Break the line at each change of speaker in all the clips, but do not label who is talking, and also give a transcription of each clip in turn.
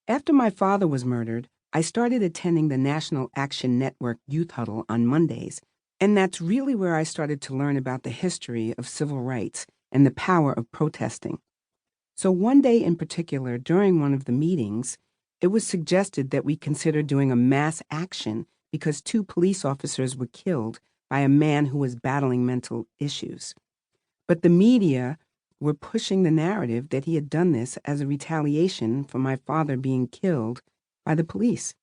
After my father was murdered, I started attending the National Action Network Youth Huddle on Mondays, and that's really where I started to learn about the history of civil rights and the power of protesting. So one day in particular, during one of the meetings, it was suggested that we consider doing a mass action because two police officers were killed by a man who was battling mental issues. But the media were pushing the narrative that he had done this as a retaliation for my father being killed by the police.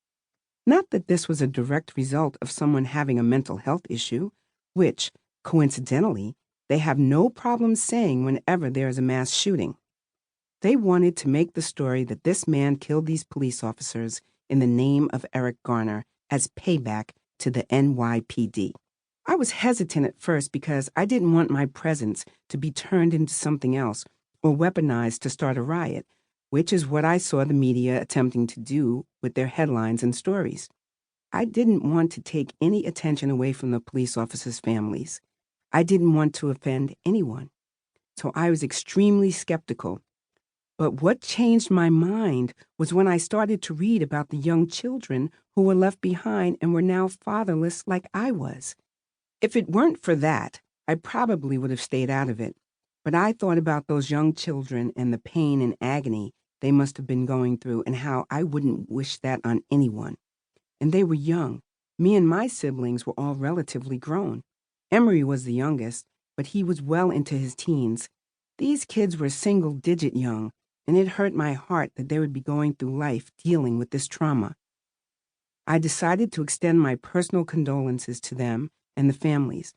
Not that this was a direct result of someone having a mental health issue, which, coincidentally, they have no problem saying whenever there is a mass shooting. They wanted to make the story that this man killed these police officers in the name of Eric Garner as payback to the NYPD. I was hesitant at first because I didn't want my presence to be turned into something else or weaponized to start a riot, which is what I saw the media attempting to do with their headlines and stories. I didn't want to take any attention away from the police officers' families. I didn't want to offend anyone. So I was extremely skeptical. But what changed my mind was when I started to read about the young children who were left behind and were now fatherless like I was. If it weren't for that, I probably would have stayed out of it. But I thought about those young children and the pain and agony they must have been going through and how I wouldn't wish that on anyone. And they were young. Me and my siblings were all relatively grown. Emery was the youngest, but he was well into his teens. These kids were single-digit young, and it hurt my heart that they would be going through life dealing with this trauma. I decided to extend my personal condolences to them and the families.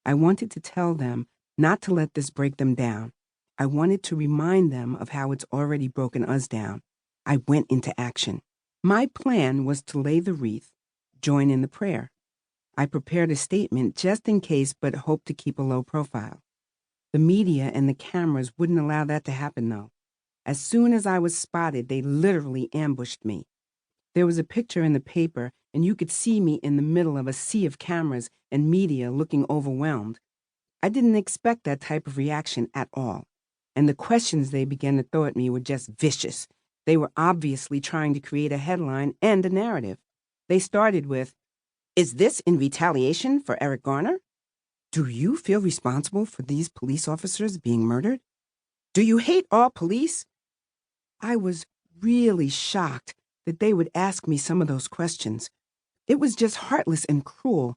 I wanted to tell them not to let this break them down. I wanted to remind them of how it's already broken us down. I went into action. My plan was to lay the wreath, join in the prayer. I prepared a statement just in case, but hoped to keep a low profile. The media and the cameras wouldn't allow that to happen, though. As soon as I was spotted, they literally ambushed me. There was a picture in the paper, and you could see me in the middle of a sea of cameras and media looking overwhelmed. I didn't expect that type of reaction at all. And the questions they began to throw at me were just vicious. They were obviously trying to create a headline and a narrative. They started with, "Is this in retaliation for Eric Garner? Do you feel responsible for these police officers being murdered? Do you hate all police?" I was really shocked that they would ask me some of those questions. It was just heartless and cruel,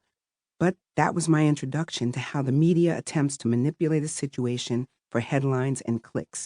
but that was my introduction to how the media attempts to manipulate a situation for headlines and clicks.